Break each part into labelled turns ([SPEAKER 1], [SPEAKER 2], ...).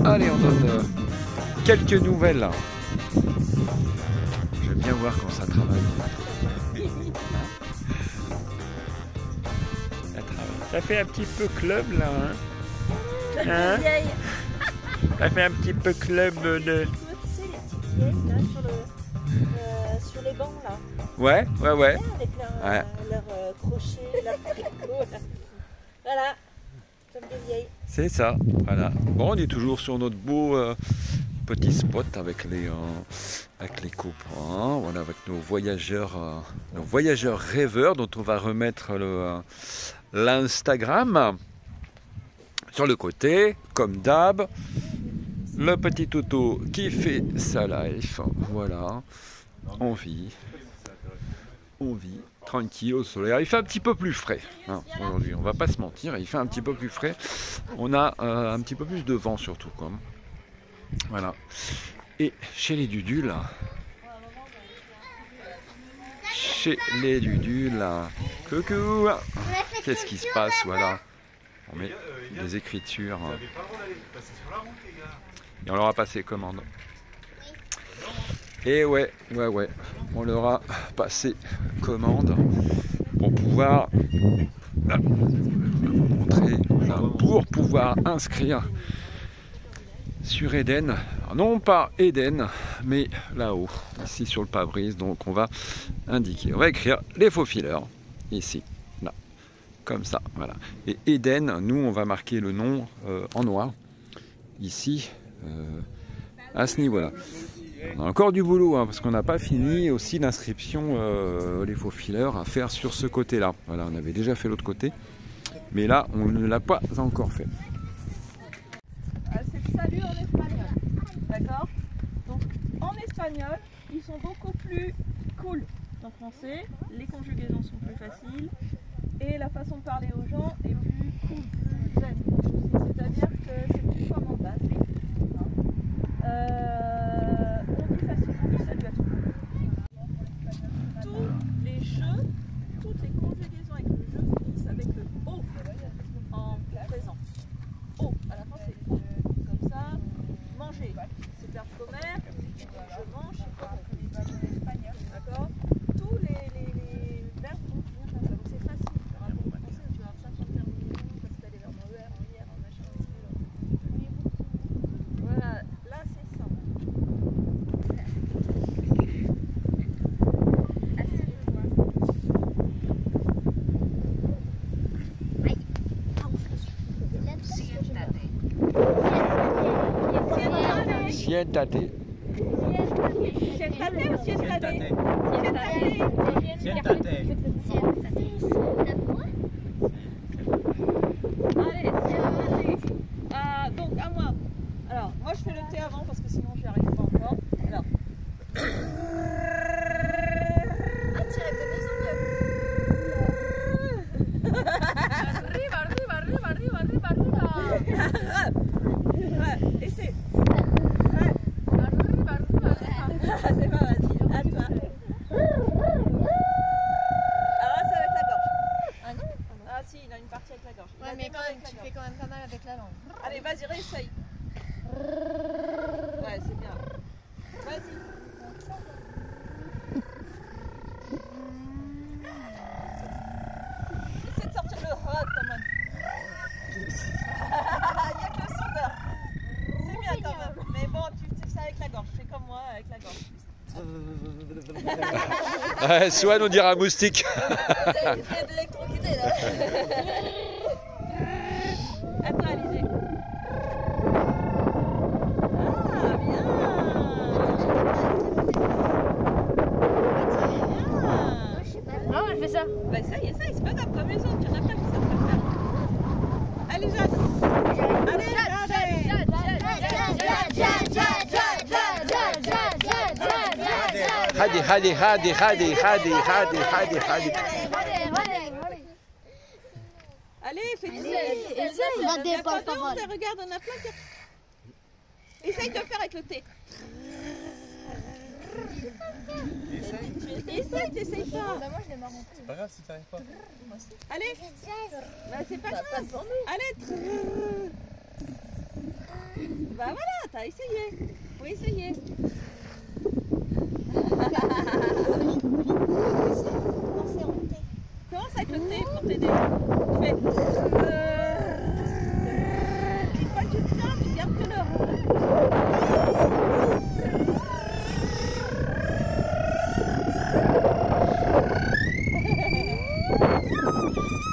[SPEAKER 1] Allez, on donne quelques nouvelles. J'aime bien voir quand ça travaille. Ça fait un petit peu club là, hein, ça fait un petit peu club de...
[SPEAKER 2] Tu sais, les petites vieilles là sur les bancs là.
[SPEAKER 1] Ouais.
[SPEAKER 2] Avec leur crochet, leur tricot là. Voilà, comme des vieilles.
[SPEAKER 1] C'est ça, voilà. Bon, on est toujours sur notre beau petit spot avec les copains, voilà, avec nos voyageurs rêveurs dont on va remettre l'Instagram sur le côté, comme d'hab. Le petit Toto qui fait sa life, voilà. On vit tranquille au soleil. Il fait un petit peu plus frais hein, aujourd'hui, on va pas se mentir, il fait un petit peu plus frais. On a un petit peu plus de vent surtout comme. Voilà. Et chez les dudules, coucou, qu'est-ce qui se passe? Voilà, on met des écritures et on leur a passé commande. Et ouais, on leur a passé commande pour pouvoir montrer, pour pouvoir inscrire sur Eden, alors non pas Eden, mais là-haut, ici sur le pare-brise. Donc on va indiquer, on va écrire les faux fileurs, ici, là, comme ça, voilà. Et Eden, nous on va marquer le nom en noir, ici, à ce niveau-là. On a encore du boulot, hein, parce qu'on n'a pas fini aussi l'inscription, les faux fileurs à faire sur ce côté-là. Voilà, on avait déjà fait l'autre côté, mais là on ne l'a pas encore fait.
[SPEAKER 3] C'est le salut en espagnol, d'accord? Donc en espagnol, ils sont beaucoup plus cool qu'en français, les conjugaisons sont plus faciles et la façon de parler aux gens est plus cool, plus zen. C'est-à-dire que c'est plus comme en base. On dit facilement du salut à tout le monde. Tous les jeux, toutes les conjugaisons avec le jeu finissent avec le O en présent. O, à la fin c'est O. Comme ça, manger, c'est verbe commerce, je mange, c'est quoi? D'accord? Tous les verbes vont finir comme ça, donc c'est facile. Par rapport au français, tu vas avoir 50 verbes minimum parce que tu as des verbes en ER, en IR, en machin, voilà, là c'est ça.
[SPEAKER 1] Siéntate.
[SPEAKER 3] Siéntate ou siéntate?
[SPEAKER 4] Siéntate.
[SPEAKER 3] Allez, siéntate. Donc à moi. Alors, moi je fais le thé avant parce que sinon j'y arrive pas encore. Alors. Attirez de mes ongles. Arriba, arriba, arriba, arriba, arriba, arriba. Ouais, essaie. C'est pas vas-y, à toi. Alors là, c'est avec la gorge. Ah non? Ah si, il a une partie avec la gorge.
[SPEAKER 5] Ouais, mais quand même, tu fais quand même pas mal avec la langue.
[SPEAKER 3] Allez, vas-y, réessaye. Ouais, c'est bien. Vas-y. Essaie de sortir le rod quand même. Il n'y a que le sondeur. C'est bien quand même. Mais bon, tu fais ça avec la gorge. Fais comme moi avec la gorge.
[SPEAKER 1] Swan, on dirait un moustique.
[SPEAKER 3] Il y a de l'électrocuté là. À toi, Alizé. Ah, bien.
[SPEAKER 5] Non, elle fait ça.
[SPEAKER 3] Bah essaye, c'est pas grave, comme les autres, il y en a plein qui savent pas le faire. Allez, Jade. Allez, Jade.
[SPEAKER 1] Hadi.
[SPEAKER 3] Allez, fais du regarde, on a plein qui... Essaye de le faire avec le thé. Essaye, t'essayes pas.
[SPEAKER 4] C'est pas grave si t'arrives pas.
[SPEAKER 3] Allez. Bah c'est pas grave. Allez. Bah voilà, t'as essayé. Oui, essayé.
[SPEAKER 2] Commencez à monter.
[SPEAKER 3] Commence avec le thé pour t'aider. Tu fais. Une fois que tu te tiens, tu gardes que le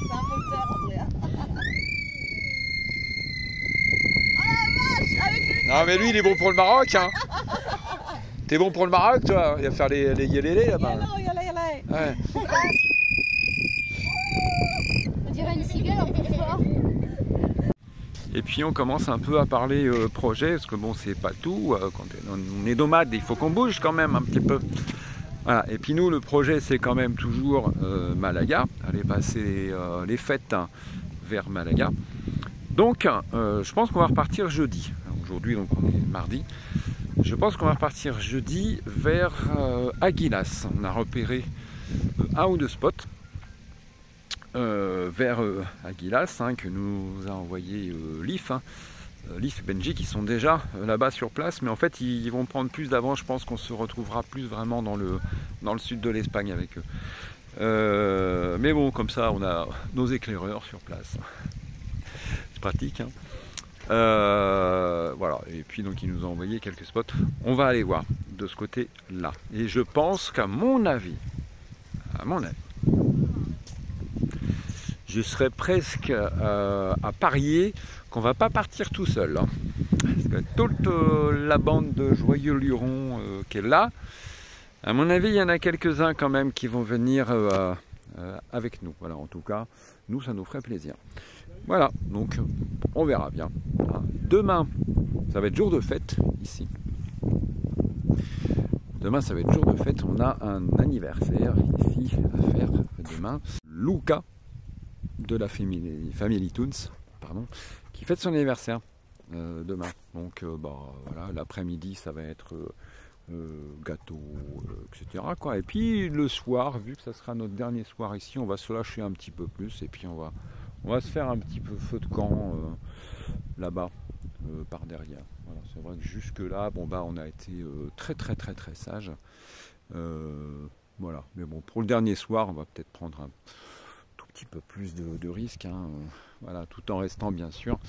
[SPEAKER 3] C'est un moteur, Andrea. Oh la vache, avec le...
[SPEAKER 1] Non mais lui il est bon pour le Maroc hein. T'es bon pour le Maroc toi? Il va faire les yélélés là-bas.
[SPEAKER 3] Yalla.
[SPEAKER 1] Ouais.
[SPEAKER 5] On dirait une cigale un peu fort.
[SPEAKER 1] Et puis on commence un peu à parler projet, parce que bon c'est pas tout, quand on est nomade il faut qu'on bouge quand même un petit peu. Voilà. Et puis nous le projet c'est quand même toujours Malaga, aller passer les fêtes vers Malaga. Donc je pense qu'on va repartir jeudi. Aujourd'hui donc on est mardi. Je pense qu'on va repartir jeudi vers Aguilas. On a repéré un ou deux spots vers Aguilas que nous a envoyé Leaf. Leaf et Benji qui sont déjà là-bas sur place, mais en fait ils vont prendre plus d'avance. Je pense qu'on se retrouvera plus vraiment dans le sud de l'Espagne avec eux. Mais bon, comme ça on a nos éclaireurs sur place. C'est pratique. Voilà, et puis donc il nous a envoyé quelques spots. On va aller voir de ce côté là. Et je pense qu'à mon avis, je serais presque à parier qu'on va pas partir tout seul. Parce que toute la bande de joyeux lurons qui est là, à mon avis, il y en a quelques-uns quand même qui vont venir avec nous. Voilà, en tout cas, nous, ça nous ferait plaisir. Voilà, donc on verra bien. Demain, ça va être jour de fête ici. Demain, ça va être jour de fête. On a un anniversaire ici à faire demain. Luca de la Family Toons, pardon, qui fête son anniversaire demain. Donc, voilà, l'après-midi, ça va être gâteau, etc. quoi. Et puis le soir, vu que ça sera notre dernier soir ici, on va se lâcher un petit peu plus et puis on va se faire un petit peu feu de camp là-bas par derrière. Voilà, c'est vrai que jusque là, on a été très sage. Voilà, mais bon, pour le dernier soir, on va peut-être prendre un tout petit peu plus de risques, voilà, tout en restant bien sûr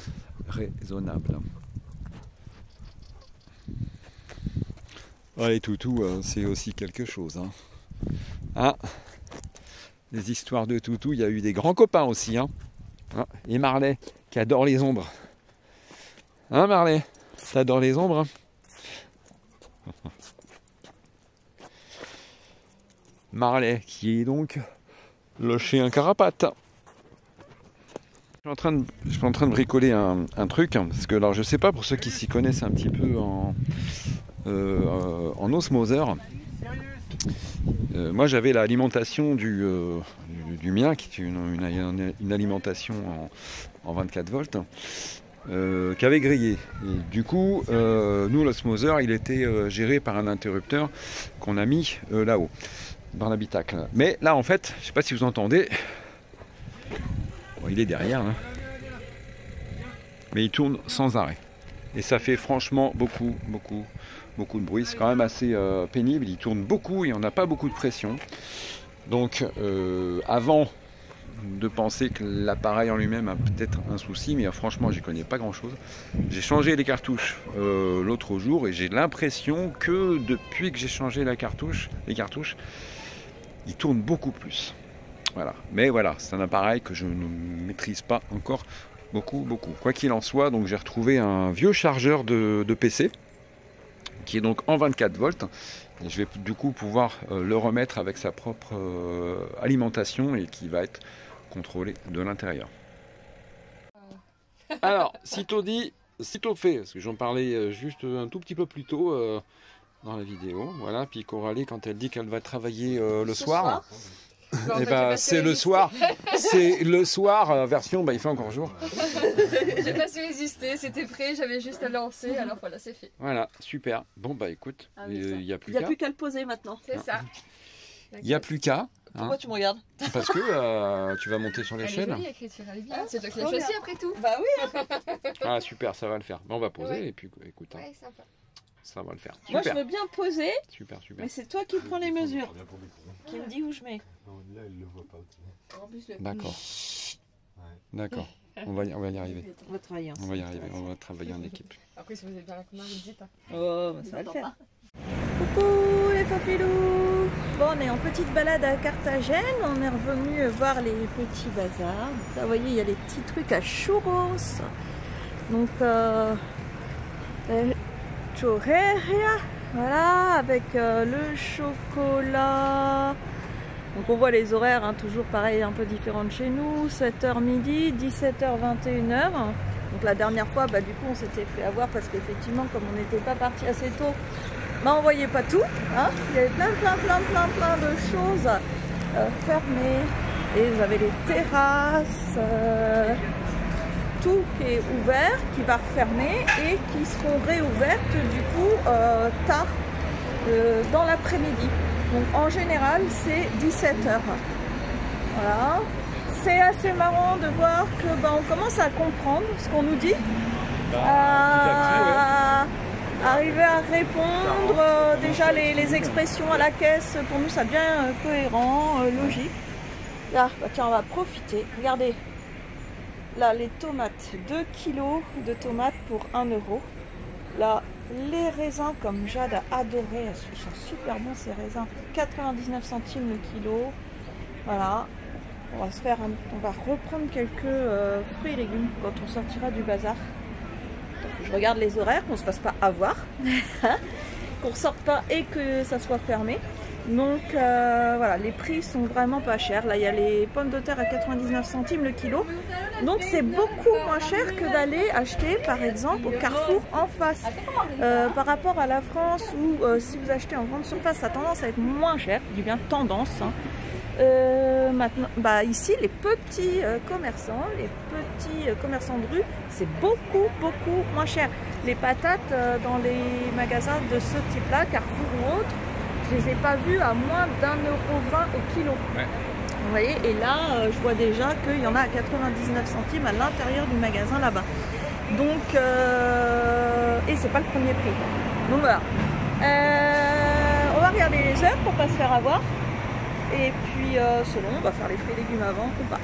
[SPEAKER 1] raisonnable. Ouais, les toutous, c'est aussi quelque chose. Les histoires de toutous, il y a eu des grands copains aussi. Et Marley, qui adore les ombres. Marley, t'adores les ombres Marley, qui est donc le chien carapate. Je suis en train de bricoler un truc, parce que alors je sais pas pour ceux qui s'y connaissent un petit peu en osmoseur. Moi j'avais l'alimentation du mien qui est une alimentation en 24 volts qui avait grillé. Et du coup nous l'osmoseur il était géré par un interrupteur qu'on a mis là-haut dans l'habitacle. Mais là en fait, je sais pas si vous entendez, bon, il est derrière mais il tourne sans arrêt. Et ça fait franchement beaucoup de bruit. C'est quand même assez pénible. Il tourne beaucoup et on n'a pas beaucoup de pression. Donc avant de penser que l'appareil en lui-même a peut-être un souci, mais franchement j'y connais pas grand-chose. J'ai changé les cartouches l'autre jour et j'ai l'impression que depuis que j'ai changé les cartouches, il tourne beaucoup plus. Voilà. Mais voilà, c'est un appareil que je ne maîtrise pas encore beaucoup. Quoi qu'il en soit, donc j'ai retrouvé un vieux chargeur de PC qui est donc en 24 volts et je vais du coup pouvoir le remettre avec sa propre alimentation et qui va être contrôlé de l'intérieur. Alors, sitôt dit, sitôt fait, parce que j'en parlais juste un tout petit peu plus tôt dans la vidéo, voilà, puis Coralie quand elle dit qu'elle va travailler le soir. Et c'est le soir, version il fait encore jour.
[SPEAKER 5] J'ai pas su résister, c'était prêt, j'avais juste à lancer, alors voilà, c'est fait.
[SPEAKER 1] Voilà, super. Bon écoute, il n'y a plus qu'à.
[SPEAKER 3] Il n'y a plus qu'à le poser maintenant.
[SPEAKER 5] C'est ça.
[SPEAKER 1] Il n'y a plus qu'à.
[SPEAKER 2] Pourquoi tu me regardes?
[SPEAKER 1] Parce que tu vas monter sur
[SPEAKER 5] Elle est
[SPEAKER 1] l'échelle.
[SPEAKER 5] jolie l'écriture, elle est bien. C'est toi qui l'as
[SPEAKER 2] trop
[SPEAKER 5] choisi
[SPEAKER 2] bien.
[SPEAKER 5] après tout.
[SPEAKER 2] Bah oui.
[SPEAKER 1] Ah super, ça va le faire. Bon, on va poser
[SPEAKER 5] Ouais.
[SPEAKER 1] et puis écoute, hein,
[SPEAKER 5] Ouais, sympa.
[SPEAKER 1] ça va le faire.
[SPEAKER 2] Moi je
[SPEAKER 1] Super,
[SPEAKER 2] veux bien poser,
[SPEAKER 1] super, super.
[SPEAKER 2] mais c'est toi qui prends les mesures, qui me dis où je mets.
[SPEAKER 4] Là, elle le voit pas. Tu sais.
[SPEAKER 5] En plus, le
[SPEAKER 1] D'accord. D'accord. On va y arriver.
[SPEAKER 2] On va travailler
[SPEAKER 1] On
[SPEAKER 2] ensemble.
[SPEAKER 1] va y arriver. On va travailler en équipe.
[SPEAKER 5] Après, si vous êtes bien la commande, vous me dites. Hein.
[SPEAKER 2] Oh, bah, ça va le faire. Coucou les papilous. Bon, on est en petite balade à Carthagène. On est revenu voir les petits bazars. Là, vous voyez, il y a les petits trucs à churros. Donc, churreria. Voilà, avec le chocolat. Donc, on voit les horaires, hein, toujours pareil, un peu différents de chez nous. 7h midi, 17h, 21h. Donc la dernière fois, bah, du coup, on s'était fait avoir parce qu'effectivement, comme on n'était pas parti assez tôt, bah, on voyait pas tout. Hein. Il y avait plein de choses fermées. Et vous avez les terrasses, tout qui est ouvert, qui va refermer et qui seront réouvertes du coup tard dans l'après-midi. Donc en général, c'est 17h. Voilà. C'est assez marrant de voir que on commence à comprendre ce qu'on nous dit, arriver à répondre, déjà les expressions à la caisse, pour nous ça devient cohérent, logique. Là, bah tiens, on va profiter, regardez, là les tomates, 2 kilos de tomates pour 1 euro. Là, les raisins, comme Jade a adoré, ils sont super bons ces raisins, 99 centimes le kilo, voilà. On va reprendre quelques fruits et légumes quand on sortira du bazar. Donc, je regarde les horaires, qu'on ne se fasse pas avoir, qu'on ne ressorte pas et que ça soit fermé. Donc voilà, les prix sont vraiment pas chers. Là, il y a les pommes de terre à 99 centimes le kilo. Donc c'est beaucoup moins cher que d'aller acheter par exemple au Carrefour en face. Par rapport à la France où si vous achetez en grande surface, ça a tendance à être moins cher. Je dis bien tendance. Hein. Maintenant, bah ici les petits commerçants de rue, c'est beaucoup moins cher. Les patates dans les magasins de ce type-là, Carrefour ou autre, je les ai pas vus à moins d'1,20 € au kilo. Ouais. Vous voyez, et là je vois déjà qu'il y en a à 99 centimes à l'intérieur du magasin là-bas. Donc et c'est pas le premier prix. Donc voilà. On va regarder les heures pour pas se faire avoir. Et puis selon, on va faire les fruits et légumes avant ou pas.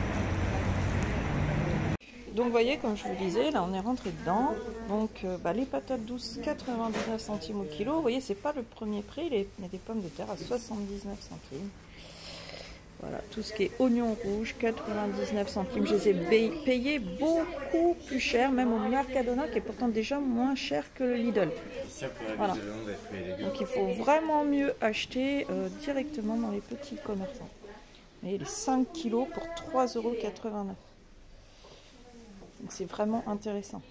[SPEAKER 2] Donc vous voyez, comme je vous disais, là on est rentré dedans. Donc les patates douces 99 centimes au kilo. Vous voyez, c'est pas le premier prix. Il y a des pommes de terre à 79 centimes. Voilà, tout ce qui est oignons rouges, 99 centimes. Je les ai payés beaucoup plus cher, même au Mercadona, qui est pourtant déjà moins cher que le Lidl. Voilà. Donc il faut vraiment mieux acheter directement dans les petits commerçants. Et les 5 kilos pour 3,89 €. Donc c'est vraiment intéressant.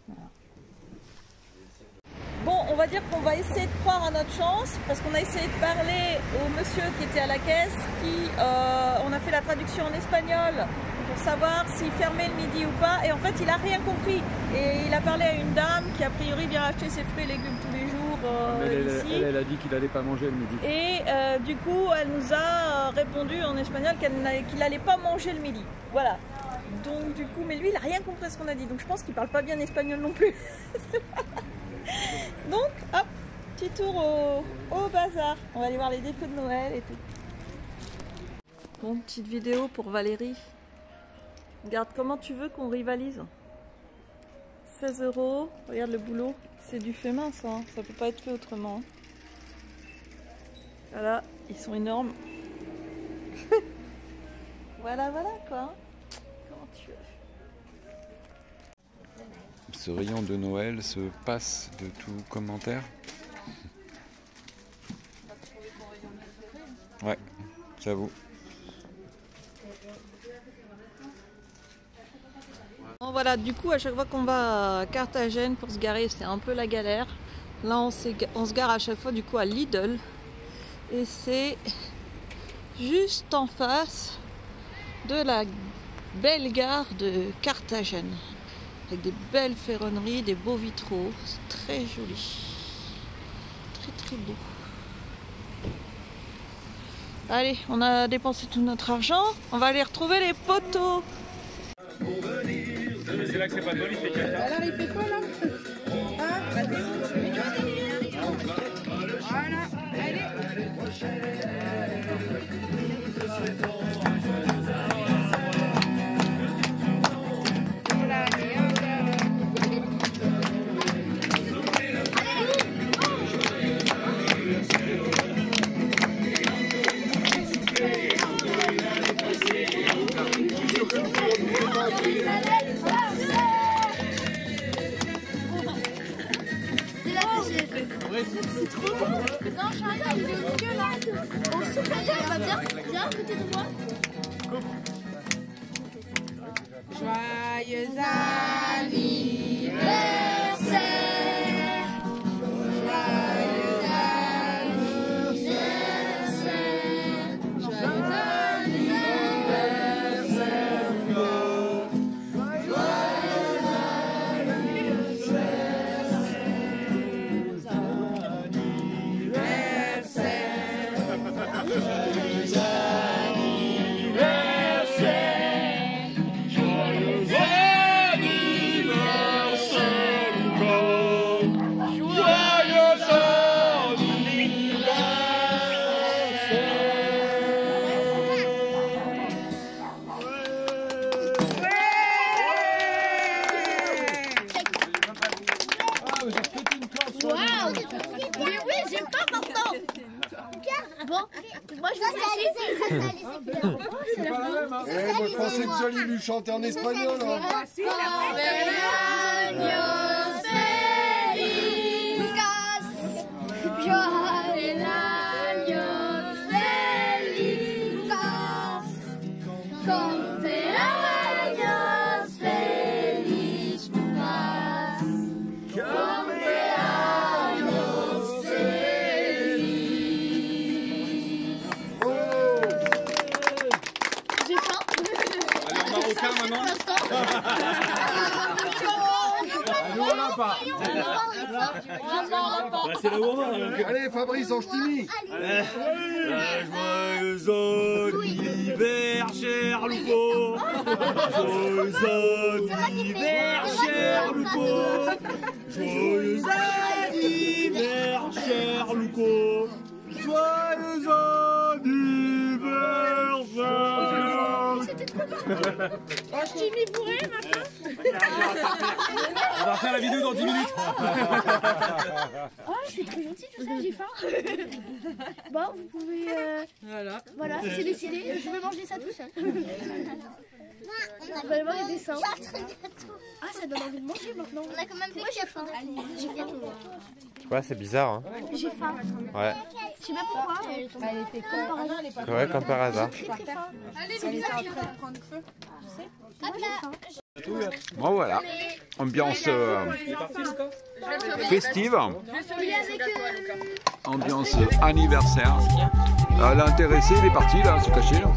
[SPEAKER 2] Voilà. Bon, on va dire qu'on va essayer de croire à notre chance parce qu'on a essayé de parler au monsieur qui était à la caisse, on a fait la traduction en espagnol pour savoir s'il fermait le midi ou pas, et en fait il a rien compris et il a parlé à une dame qui a priori vient acheter ses fruits et légumes tous les jours ici.
[SPEAKER 1] Elle a dit qu'il n'allait pas manger le midi.
[SPEAKER 2] Et du coup elle nous a répondu en espagnol qu'il n'allait pas manger le midi. Voilà. Donc du coup, mais lui il a rien compris à ce qu'on a dit, donc je pense qu'il parle pas bien espagnol non plus. Donc hop, petit tour au bazar. On va aller voir les défauts de Noël et tout. Bon, petite vidéo pour Valérie. Regarde comment tu veux qu'on rivalise. 16 €, regarde le boulot. C'est du fait main ça, hein. Ça peut pas être fait autrement. Voilà, ils sont énormes. Voilà quoi. Comment tu veux.
[SPEAKER 1] Ce rayon de Noël se passe de tout commentaire. Ouais, j'avoue.
[SPEAKER 2] Bon, voilà, du coup à chaque fois qu'on va à Carthagène pour se garer, c'est un peu la galère. Là on se gare à chaque fois du coup à Lidl. Et c'est juste en face de la belle gare de Carthagène. Avec des belles ferronneries, des beaux vitraux. C'est très joli. Très beau. Allez, on a dépensé tout notre argent. On va aller retrouver les poteaux.
[SPEAKER 6] C'est là que c'est pas de bol, il fait caca.
[SPEAKER 7] Alors il fait quoi là? Voilà, allez.
[SPEAKER 8] C'est trop bon. Non, je suis arrivée à l'idée au milieu là. On souffle à terre, va bien. Viens à côté de moi.
[SPEAKER 7] Joyeux
[SPEAKER 8] anniversaire. Joyeux anniversaire. Joyeux mais oui, j'ai pas pourtant. Bon, moi je vais
[SPEAKER 4] C'est pas la même, hein. Moi je pensais que Jolie lui chantait en espagnol.
[SPEAKER 6] C'est le moment.
[SPEAKER 4] Allez Fabrice, en ch'timi.
[SPEAKER 6] Joyeux anniversaire, cher Loupo. Joyeux anniversaire, cher Loupo. Joyeux anniversaire, cher Loupo. Joyeux anniversaire.
[SPEAKER 8] C'était trop bon. Je t'ai mis bourré maintenant.
[SPEAKER 6] On va faire la vidéo dans 10 minutes.
[SPEAKER 8] Oh, c'est très gentil tout ça, j'ai faim. Bon, vous pouvez... Voilà, c'est décidé, je vais manger ça tout seul. Vraiment, il y a des seins. Ah, ça donne envie de manger maintenant. On a quand même fait que j'ai faim. J'ai faim.
[SPEAKER 9] Ouais, c'est bizarre, hein.
[SPEAKER 8] J'ai faim.
[SPEAKER 9] Ouais.
[SPEAKER 8] Je sais pas pourquoi. Elle était comme par hasard.
[SPEAKER 9] Ouais, comme par hasard.
[SPEAKER 8] Très très faim. Allez, c'est bizarre, j'ai faim. Prendre feu. Je sais.
[SPEAKER 1] Bon voilà, ambiance festive, ambiance anniversaire. Elle est intéressée, il est parti là, se cacher là.